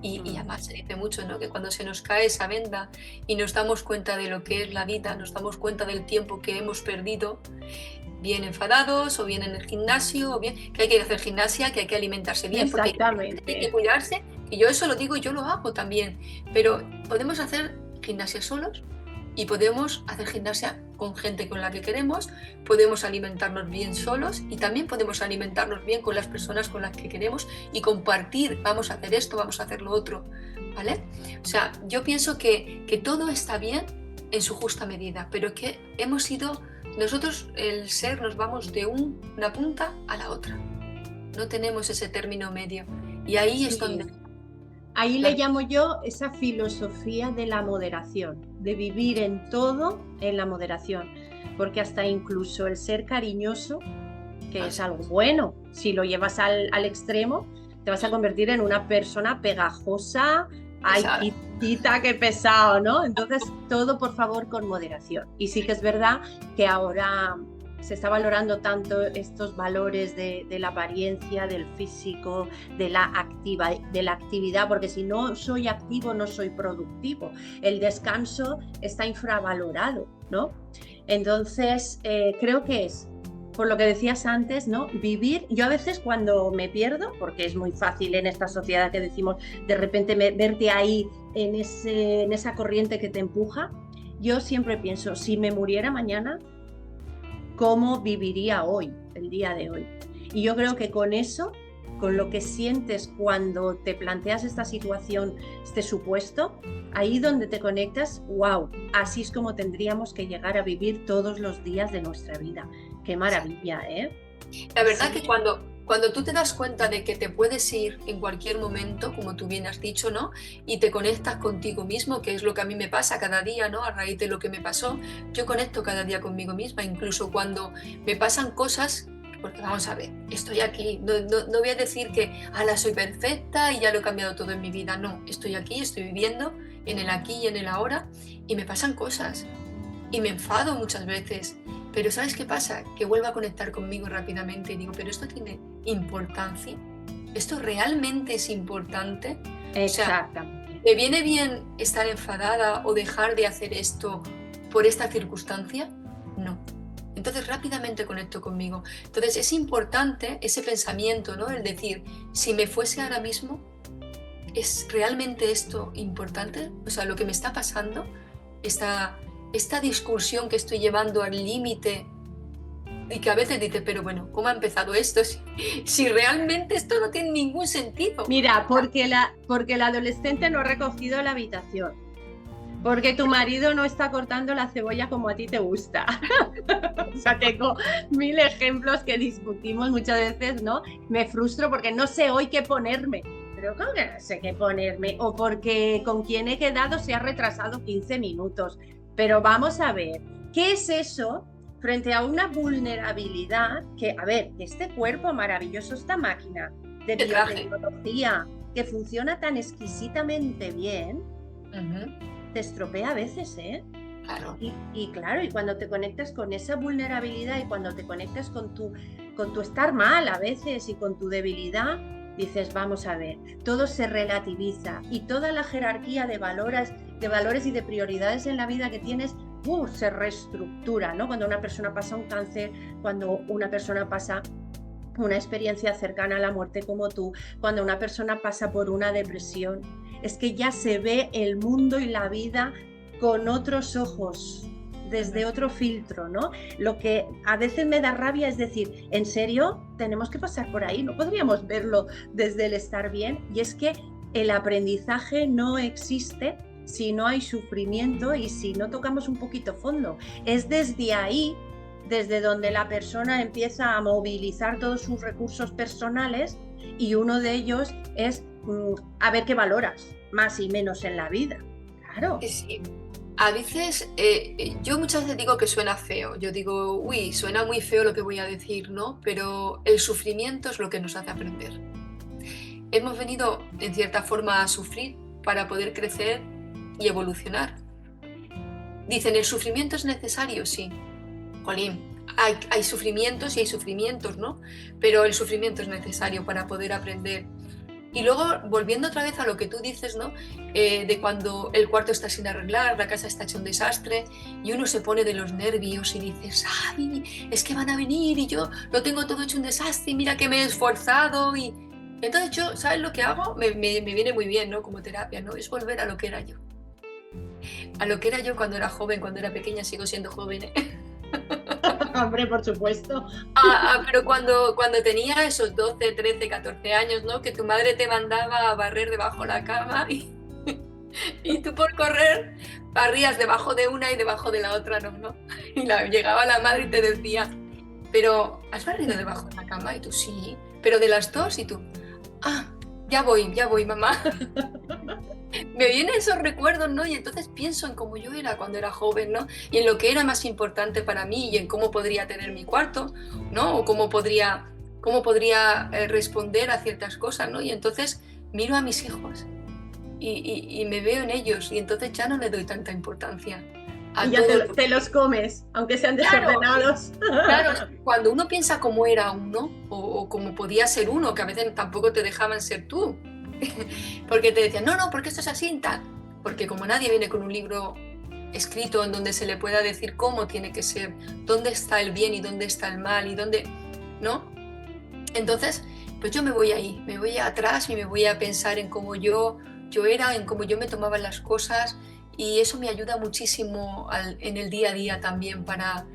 B: Y además se dice mucho, ¿no?, que cuando se nos cae esa venda y nos damos cuenta de lo que es la vida, nos damos cuenta del tiempo que hemos perdido, bien enfadados o bien en el gimnasio, o bien que hay que hacer gimnasia, que hay que alimentarse bien, porque hay que cuidarse, y yo eso lo digo y yo lo hago también, pero podemos hacer gimnasia solos y podemos hacer gimnasia con gente con la que queremos, podemos alimentarnos bien solos y también podemos alimentarnos bien con las personas con las que queremos y compartir, vamos a hacer esto, vamos a hacer lo otro, ¿vale? O sea, yo pienso que todo está bien en su justa medida, pero que nosotros, el ser, nos vamos de una punta a la otra, no tenemos ese término medio, y ahí es donde...
C: Ahí le llamo yo esa filosofía de la moderación, de vivir en todo en la moderación, porque hasta incluso el ser cariñoso, que es algo bueno, si lo llevas al extremo, te vas a convertir en una persona pegajosa, ay, quitita, qué pesado, ¿no? Entonces, todo por favor con moderación. Y sí que es verdad que ahora se está valorando tanto estos valores de la apariencia, del físico, de la actividad, porque si no soy activo no soy productivo. El descanso está infravalorado, ¿no? Entonces, creo que es por lo que decías antes, ¿no? Vivir, yo a veces cuando me pierdo, porque es muy fácil en esta sociedad que decimos de repente verte ahí en esa corriente que te empuja, yo siempre pienso, si me muriera mañana, ¿cómo viviría hoy, el día de hoy? Y yo creo que con eso, con lo que sientes cuando te planteas esta situación, este supuesto, ahí donde te conectas, wow, así es como tendríamos que llegar a vivir todos los días de nuestra vida. Qué maravilla, ¿eh?
B: La verdad que cuando tú te das cuenta de que te puedes ir en cualquier momento, como tú bien has dicho, ¿no? Y te conectas contigo mismo, que es lo que a mí me pasa cada día, ¿no? A raíz de lo que me pasó, yo conecto cada día conmigo misma, incluso cuando me pasan cosas, porque vamos a ver, estoy aquí, no voy a decir que ala, soy perfecta y ya lo he cambiado todo en mi vida, no, estoy aquí, estoy viviendo en el aquí y en el ahora y me pasan cosas y me enfado muchas veces. Pero ¿sabes qué pasa? Que vuelvo a conectar conmigo rápidamente y digo, pero ¿esto tiene importancia? ¿Esto realmente es importante?
C: Exactamente.
B: O sea, ¿me viene bien estar enfadada o dejar de hacer esto por esta circunstancia? No. Entonces rápidamente conecto conmigo. Entonces es importante ese pensamiento, ¿no? El decir, si me fuese ahora mismo, ¿es realmente esto importante? O sea, lo que me está pasando, esta discusión que estoy llevando al límite y que a veces dices, pero bueno, ¿cómo ha empezado esto? Si realmente esto no tiene ningún sentido.
C: Mira, porque el adolescente no ha recogido la habitación, porque tu marido no está cortando la cebolla como a ti te gusta. O sea, tengo 1000 ejemplos que discutimos muchas veces, ¿no? Me frustro porque no sé hoy qué ponerme. Pero ¿cómo que no sé qué ponerme? O porque con quien he quedado se ha retrasado 15 minutos. Pero vamos a ver, ¿qué es eso frente a una vulnerabilidad que, a ver, este cuerpo maravilloso, esta máquina de biotecnología que funciona tan exquisitamente bien, te estropea a veces, ¿eh?
B: Claro.
C: Y claro, y cuando te conectas con esa vulnerabilidad y cuando te conectas con tu estar mal a veces y con tu debilidad, dices, vamos a ver, todo se relativiza y toda la jerarquía de valores y de prioridades en la vida que tienes, se reestructura, ¿no? Cuando una persona pasa un cáncer, cuando una persona pasa una experiencia cercana a la muerte como tú, cuando una persona pasa por una depresión, es que ya se ve el mundo y la vida con otros ojos, desde otro filtro, ¿no? Lo que a veces me da rabia es decir, ¿en serio? Tenemos que pasar por ahí, ¿no podríamos verlo desde el estar bien? Y es que el aprendizaje no existe si no hay sufrimiento y si no tocamos un poquito fondo. Es desde ahí, desde donde la persona empieza a movilizar todos sus recursos personales y uno de ellos es a ver qué valoras, más y menos en la vida. Claro.
B: Sí. A veces, yo muchas veces digo que suena feo, yo digo, uy, suena muy feo lo que voy a decir, ¿no? Pero el sufrimiento es lo que nos hace aprender. Hemos venido, en cierta forma, a sufrir para poder crecer y evolucionar. Dicen, ¿el sufrimiento es necesario? Sí. Jolín, hay sufrimientos y hay sufrimientos, ¿no? Pero el sufrimiento es necesario para poder aprender. Y luego, volviendo otra vez a lo que tú dices, ¿no? De cuando el cuarto está sin arreglar, la casa está hecha un desastre y uno se pone de los nervios y dices, ¡ay, es que van a venir y yo lo tengo todo hecho un desastre y mira que me he esforzado! Y entonces yo, ¿sabes lo que hago? Me viene muy bien, ¿no? Como terapia, ¿no? Es volver a lo que era yo. A lo que era yo cuando era joven, cuando era pequeña, sigo siendo joven, ¿eh?
C: Hombre, por supuesto.
B: Pero cuando tenía esos 12, 13, 14 años, ¿no? Que tu madre te mandaba a barrer debajo de la cama y tú por correr barrías debajo de una y debajo de la otra, ¿no? Y llegaba la madre y te decía, pero ¿has barrido debajo de la cama? Y tú, sí, pero de las dos, y tú, ya voy, mamá. Me vienen esos recuerdos, ¿no? Y entonces pienso en cómo yo era cuando era joven, ¿no? Y en lo que era más importante para mí y en cómo podría tener mi cuarto, ¿no? O cómo podría responder a ciertas cosas, ¿no? Y entonces miro a mis hijos y me veo en ellos y entonces ya no le doy tanta importancia.
C: Y ya te los comes, aunque sean desordenados.
B: Claro, cuando uno piensa cómo era uno o cómo podía ser uno, que a veces tampoco te dejaban ser tú, porque te decían, no, porque esto es así, tal. Porque como nadie viene con un libro escrito en donde se le pueda decir cómo tiene que ser, dónde está el bien y dónde está el mal y dónde, ¿no? Entonces, pues yo me voy ahí, me voy atrás y me voy a pensar en cómo yo era, en cómo yo me tomaba las cosas, y eso me ayuda muchísimo en el día a día también para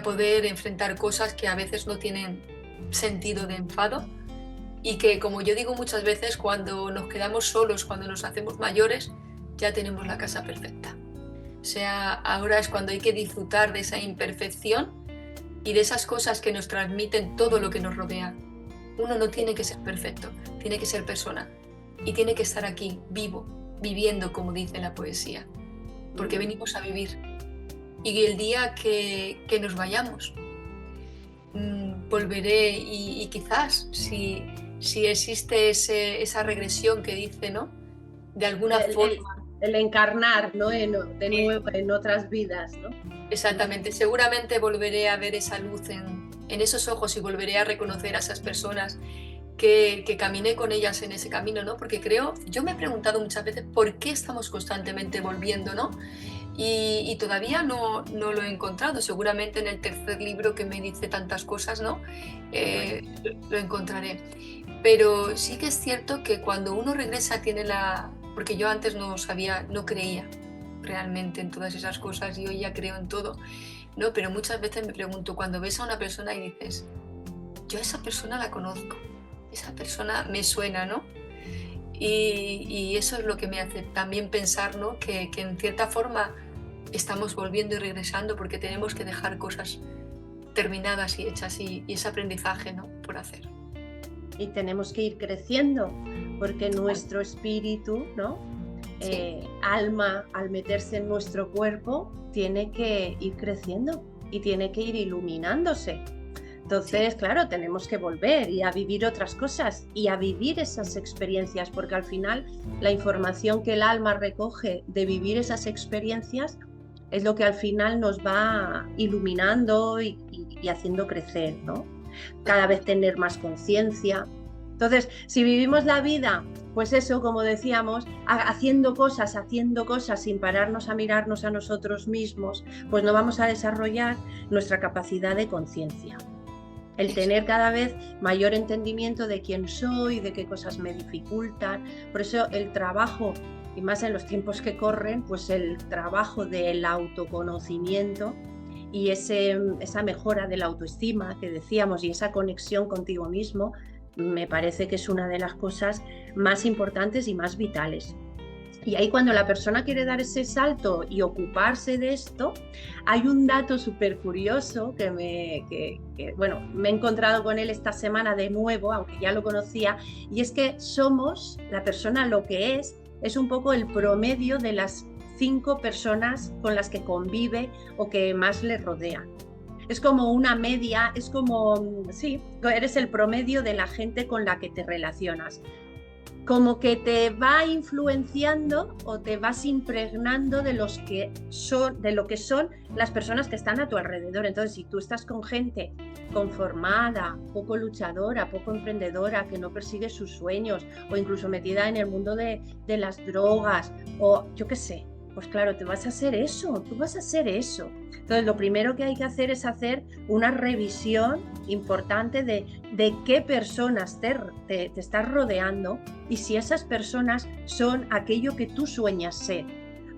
B: poder enfrentar cosas que a veces no tienen sentido de enfado, y que, como yo digo muchas veces, cuando nos quedamos solos, cuando nos hacemos mayores, ya tenemos la casa perfecta. O sea, ahora es cuando hay que disfrutar de esa imperfección y de esas cosas que nos transmiten todo lo que nos rodea. Uno no tiene que ser perfecto, tiene que ser persona y tiene que estar aquí, vivo, viviendo, como dice la poesía, porque venimos a vivir. Y el día que nos vayamos, volveré y quizás si existe esa regresión que dice, ¿no? De alguna forma.
C: El encarnar, ¿no? De nuevo en otras vidas, ¿no?
B: Exactamente, seguramente volveré a ver esa luz en esos ojos y volveré a reconocer a esas personas que caminé con ellas en ese camino, ¿no? Porque yo me he preguntado muchas veces por qué estamos constantemente volviendo, ¿no? Y todavía no lo he encontrado. Seguramente en el tercer libro, que me dice tantas cosas, ¿no? Lo encontraré. Pero sí que es cierto que cuando uno regresa porque yo antes no creía realmente en todas esas cosas, y hoy ya creo en todo, ¿no? Pero muchas veces me pregunto, cuando ves a una persona y dices, yo a esa persona la conozco, esa persona me suena, ¿no? Y eso es lo que me hace también pensar, ¿no? Que en cierta forma estamos volviendo y regresando, porque tenemos que dejar cosas terminadas y hechas, y ese aprendizaje, ¿no? Por hacer.
C: Y tenemos que ir creciendo, porque nuestro espíritu, ¿no?
B: Sí.
C: Alma, al meterse en nuestro cuerpo, tiene que ir creciendo y tiene que ir iluminándose. Entonces, sí, claro, tenemos que volver y a vivir otras cosas y a vivir esas experiencias, porque al final la información que el alma recoge de vivir esas experiencias es lo que al final nos va iluminando y haciendo crecer, ¿no? Cada vez tener más conciencia. Entonces, si vivimos la vida, pues eso, como decíamos, haciendo cosas sin pararnos a mirarnos a nosotros mismos, pues no vamos a desarrollar nuestra capacidad de conciencia. El tener cada vez mayor entendimiento de quién soy, de qué cosas me dificultan. Por eso el trabajo, y más en los tiempos que corren, pues el trabajo del autoconocimiento y esa mejora de la autoestima que decíamos, y esa conexión contigo mismo, me parece que es una de las cosas más importantes y más vitales. Y ahí, cuando la persona quiere dar ese salto y ocuparse de esto, hay un dato súper curioso que me he encontrado con él esta semana de nuevo, aunque ya lo conocía, y es que la persona lo que es un poco el promedio de las 5 personas con las que convive o que más le rodean. Es como una media, es como, sí, eres el promedio de la gente con la que te relacionas. Como que te va influenciando o te vas impregnando de lo que son las personas que están a tu alrededor. Entonces, si tú estás con gente conformada, poco luchadora, poco emprendedora, que no persigue sus sueños, o incluso metida en el mundo de las drogas, o yo qué sé, pues claro, tú vas a hacer eso. Entonces, lo primero que hay que hacer es hacer una revisión importante de qué personas te estás rodeando y si esas personas son aquello que tú sueñas ser.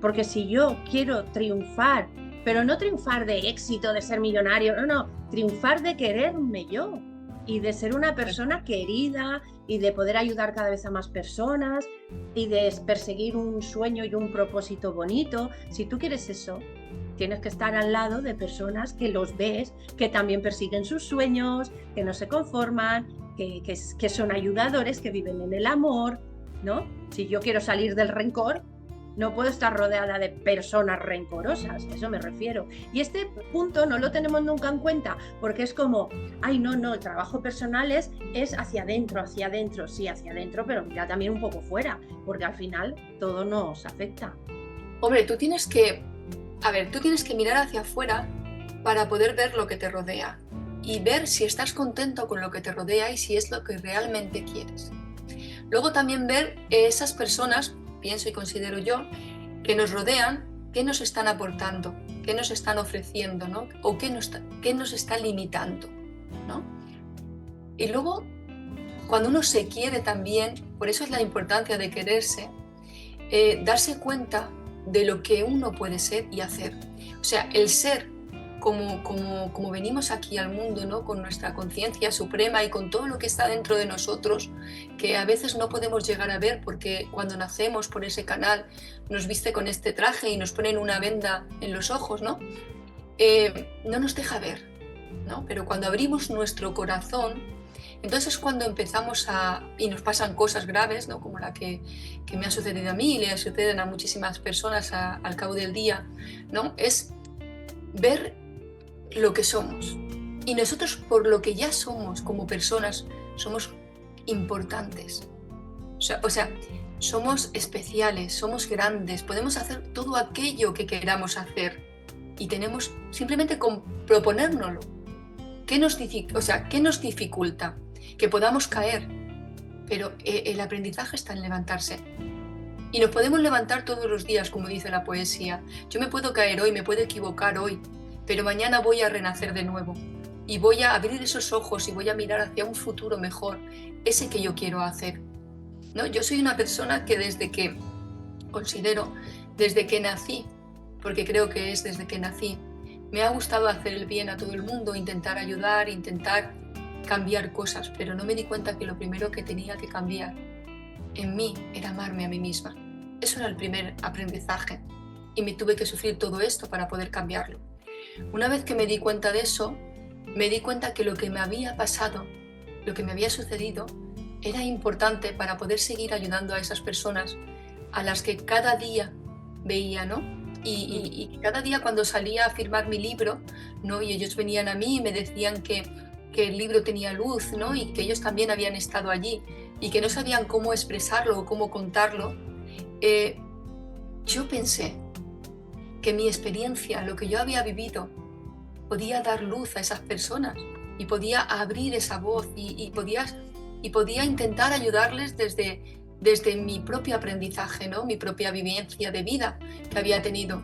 C: Porque si yo quiero triunfar, pero no triunfar de éxito, de ser millonario, no, triunfar de quererme yo y de ser una persona querida y de poder ayudar cada vez a más personas y de perseguir un sueño y un propósito bonito. Si tú quieres eso, tienes que estar al lado de personas que los ves, que también persiguen sus sueños, que no se conforman, que son ayudadores, que viven en el amor, ¿no? Si yo quiero salir del rencor, no puedo estar rodeada de personas rencorosas, a eso me refiero. Y este punto no lo tenemos nunca en cuenta, porque es como, ay, no, el trabajo personal es hacia adentro, sí, hacia adentro, pero mira también un poco fuera, porque al final todo nos afecta.
B: Hombre, tú tienes que mirar hacia afuera para poder ver lo que te rodea y ver si estás contento con lo que te rodea y si es lo que realmente quieres. Luego también ver esas personas, pienso y considero yo, que nos rodean, qué nos están aportando, qué nos están ofreciendo, ¿no? O qué nos está limitando, ¿no? Y luego, cuando uno se quiere también, por eso es la importancia de quererse, darse cuenta de lo que uno puede ser y hacer. O sea, el ser como venimos aquí al mundo, ¿no? Con nuestra conciencia suprema y con todo lo que está dentro de nosotros, que a veces no podemos llegar a ver porque cuando nacemos por ese canal nos viste con este traje y nos ponen una venda en los ojos, ¿no? No nos deja ver, ¿no? Pero cuando abrimos nuestro corazón, entonces es cuando empezamos y nos pasan cosas graves, ¿no? Como la que me ha sucedido a mí y le suceden a muchísimas personas al cabo del día, ¿no? Es ver lo que somos. Y nosotros, por lo que ya somos como personas, somos importantes. O sea, somos especiales, somos grandes, podemos hacer todo aquello que queramos hacer. Y tenemos simplemente con proponérnoslo. ¿Qué nos dificulta? Que podamos caer. Pero el aprendizaje está en levantarse. Y nos podemos levantar todos los días, como dice la poesía. Yo me puedo caer hoy, me puedo equivocar hoy, pero mañana voy a renacer de nuevo. Y voy a abrir esos ojos y voy a mirar hacia un futuro mejor, ese que yo quiero hacer, ¿no? Yo soy una persona que desde que nací, porque creo que es desde que nací, me ha gustado hacer el bien a todo el mundo, intentar ayudar, intentar cambiar cosas, pero no me di cuenta que lo primero que tenía que cambiar en mí era amarme a mí misma. Eso era el primer aprendizaje y me tuve que sufrir todo esto para poder cambiarlo. Una vez que me di cuenta de eso, me di cuenta que lo que me había pasado, lo que me había sucedido, era importante para poder seguir ayudando a esas personas a las que cada día veía, ¿no? Y cada día cuando salía a firmar mi libro, ¿no? Y ellos venían a mí y me decían que el libro tenía luz, ¿no? Y que ellos también habían estado allí y que no sabían cómo expresarlo o cómo contarlo, yo pensé que mi experiencia, lo que yo había vivido, podía dar luz a esas personas y podía abrir esa voz y podía intentar ayudarles desde mi propio aprendizaje, ¿no? Mi propia vivencia de vida que había tenido.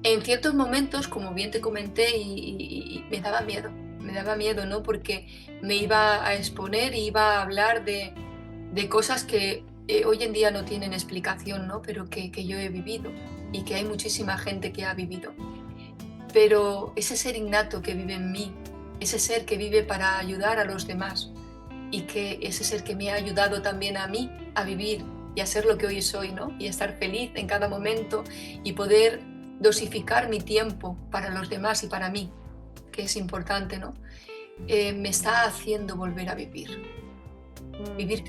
B: En ciertos momentos, como bien te comenté, y me daba miedo, ¿no? Porque me iba a exponer y iba a hablar de cosas que hoy en día no tienen explicación, ¿no? Pero que yo he vivido y que hay muchísima gente que ha vivido. Pero ese ser innato que vive en mí, ese ser que vive para ayudar a los demás y que ese ser que me ha ayudado también a mí a vivir y a ser lo que hoy soy, ¿no? Y a estar feliz en cada momento y poder dosificar mi tiempo para los demás y para mí, que es importante, ¿no? Me está haciendo volver a vivir. Vivir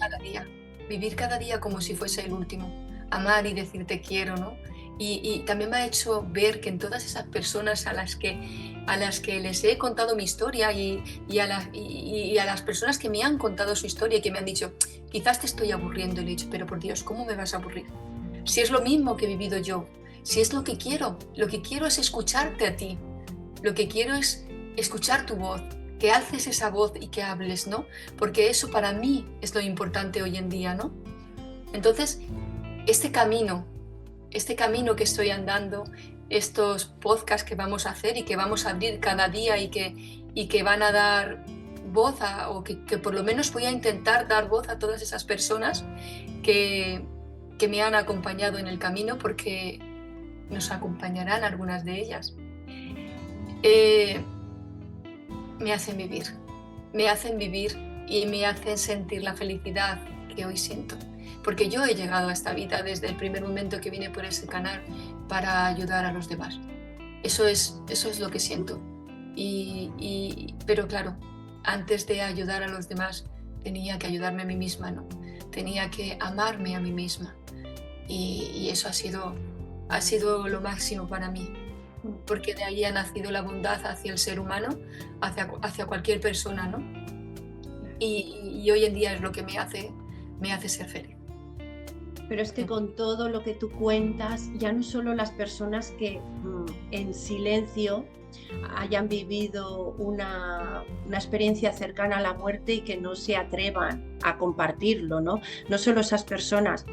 B: cada día como si fuese el último, amar y decir te quiero, ¿no? Y también me ha hecho ver que en todas esas personas a las que les he contado mi historia y a las personas que me han contado su historia y que me han dicho, quizás te estoy aburriendo, y le he dicho, pero por Dios, ¿cómo me vas a aburrir? Si es lo mismo que he vivido yo, si es lo que quiero es escucharte a ti, lo que quiero es escuchar tu voz, que alces esa voz y que hables, ¿no? Porque eso para mí es lo importante hoy en día, ¿no? Entonces, este camino que estoy andando, estos podcasts que vamos a hacer y que vamos a abrir cada día y que van a dar voz o que por lo menos voy a intentar dar voz a todas esas personas que me han acompañado en el camino, porque nos acompañarán algunas de ellas. Me hacen vivir y me hacen sentir la felicidad que hoy siento, porque yo he llegado a esta vida desde el primer momento que vine por ese canal para ayudar a los demás. Eso es lo que siento. Pero claro, antes de ayudar a los demás tenía que ayudarme a mí misma, ¿no? Tenía que amarme a mí misma, y eso ha sido lo máximo para mí, porque de ahí ha nacido la bondad hacia el ser humano, hacia cualquier persona, ¿no? Y hoy en día es lo que me hace ser feliz.
C: Pero es que con todo lo que tú cuentas, ya no solo las personas que en silencio hayan vivido una experiencia cercana a la muerte y que no se atrevan a compartirlo, ¿no? No solo esas personas,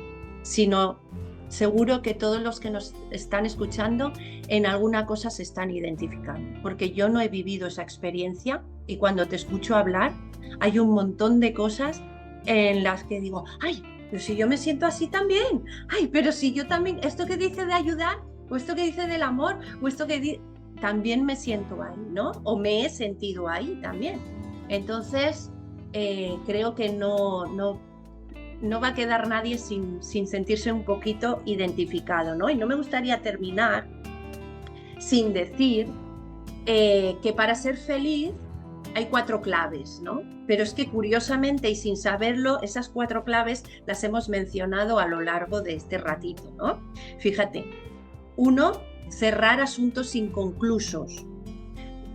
C: sino seguro que todos los que nos están escuchando en alguna cosa se están identificando, porque yo no he vivido esa experiencia y cuando te escucho hablar hay un montón de cosas en las que digo, ay, pero si yo me siento así también, ay, pero si yo también, esto que dice de ayudar, o esto que dice del amor, o esto que también me siento ahí, ¿no? O me he sentido ahí también. Entonces, creo que no va a quedar nadie sin sentirse un poquito identificado, ¿no? Y no me gustaría terminar sin decir que para ser feliz hay 4 claves, ¿no? Pero es que curiosamente y sin saberlo, esas 4 claves las hemos mencionado a lo largo de este ratito, ¿no? Fíjate, 1, cerrar asuntos inconclusos,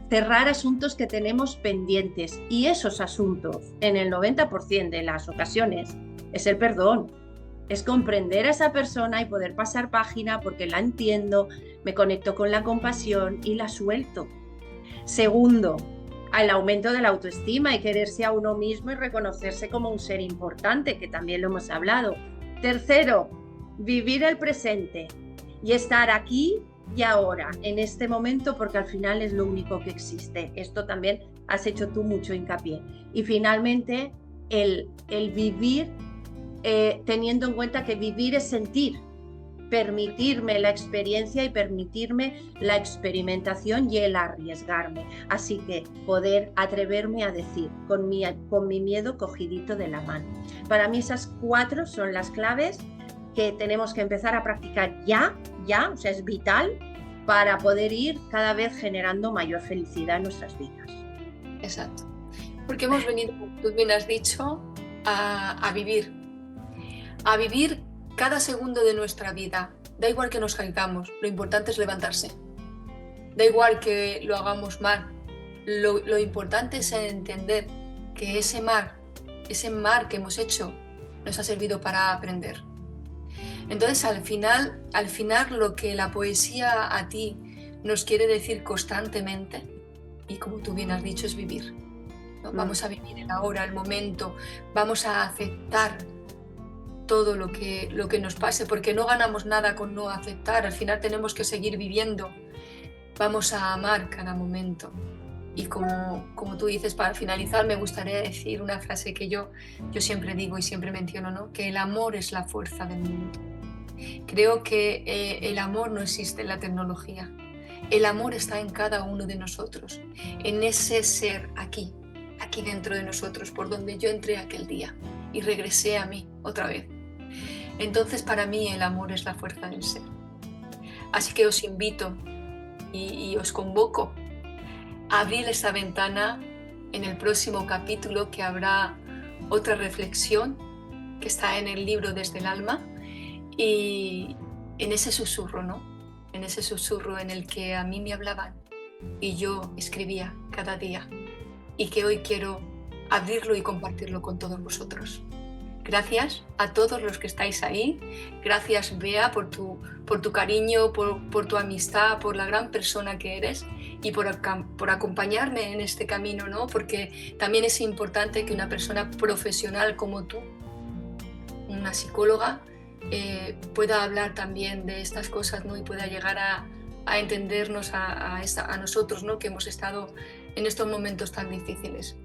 C: cerrar asuntos que tenemos pendientes, y esos asuntos, en el 90% de las ocasiones, es el perdón, es comprender a esa persona y poder pasar página porque la entiendo, me conecto con la compasión y la suelto. 2, al aumento de la autoestima y quererse a uno mismo y reconocerse como un ser importante, que también lo hemos hablado. 3, vivir el presente y estar aquí y ahora, en este momento, porque al final es lo único que existe. Esto también has hecho tú mucho hincapié. Y finalmente, el vivir teniendo en cuenta que vivir es sentir, permitirme la experiencia y permitirme la experimentación y el arriesgarme. Así que poder atreverme a decir con mi miedo cogidito de la mano. Para mí esas 4 son las claves que tenemos que empezar a practicar ya, o sea, es vital para poder ir cada vez generando mayor felicidad en nuestras vidas.
B: Exacto. Porque hemos venido, como tú bien has dicho, a vivir cada segundo de nuestra vida. Da igual que nos caigamos, lo importante es levantarse. Da igual que lo hagamos mal, lo importante es entender que ese mar que hemos hecho nos ha servido para aprender. Entonces al final lo que la poesía a ti nos quiere decir constantemente, y como tú bien has dicho, es vivir, ¿no? Vamos a vivir el ahora, el momento, vamos a aceptar todo lo que nos pase, porque no ganamos nada con no aceptar, al final tenemos que seguir viviendo. Vamos a amar cada momento. Y como tú dices, para finalizar me gustaría decir una frase que yo siempre digo y siempre menciono, ¿no? Que el amor es la fuerza del mundo. Creo que el amor no existe en la tecnología. El amor está en cada uno de nosotros, en ese ser aquí dentro de nosotros, por donde yo entré aquel día y regresé a mí otra vez. Entonces para mí el amor es la fuerza del ser. Así que os invito y os convoco a abrir esta ventana en el próximo capítulo, que habrá otra reflexión que está en el libro Desde el Alma, y en ese susurro, ¿no? En ese susurro en el que a mí me hablaban y yo escribía cada día, y que hoy quiero abrirlo y compartirlo con todos vosotros. Gracias a todos los que estáis ahí. Gracias, Bea, por tu cariño, por tu amistad, por la gran persona que eres y por acompañarme en este camino, ¿no? Porque también es importante que una persona profesional como tú, una psicóloga, pueda hablar también de estas cosas, ¿no? Y pueda llegar a entendernos a nosotros, ¿no? Que hemos estado en estos momentos tan difíciles.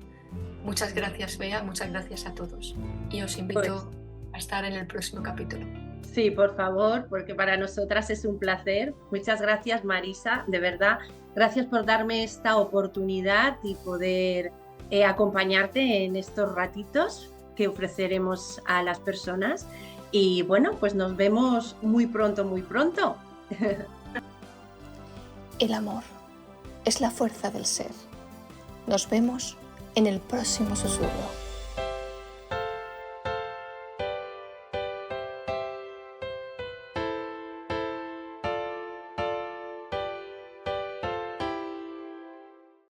B: Muchas gracias, Bea, muchas gracias a todos. Y os invito a estar en el próximo capítulo.
C: Sí, por favor, porque para nosotras es un placer. Muchas gracias, Marisa, de verdad. Gracias por darme esta oportunidad y poder acompañarte en estos ratitos que ofreceremos a las personas. Y bueno, pues nos vemos muy pronto, muy pronto.
A: El amor es la fuerza del ser. Nos vemos en el próximo susurro.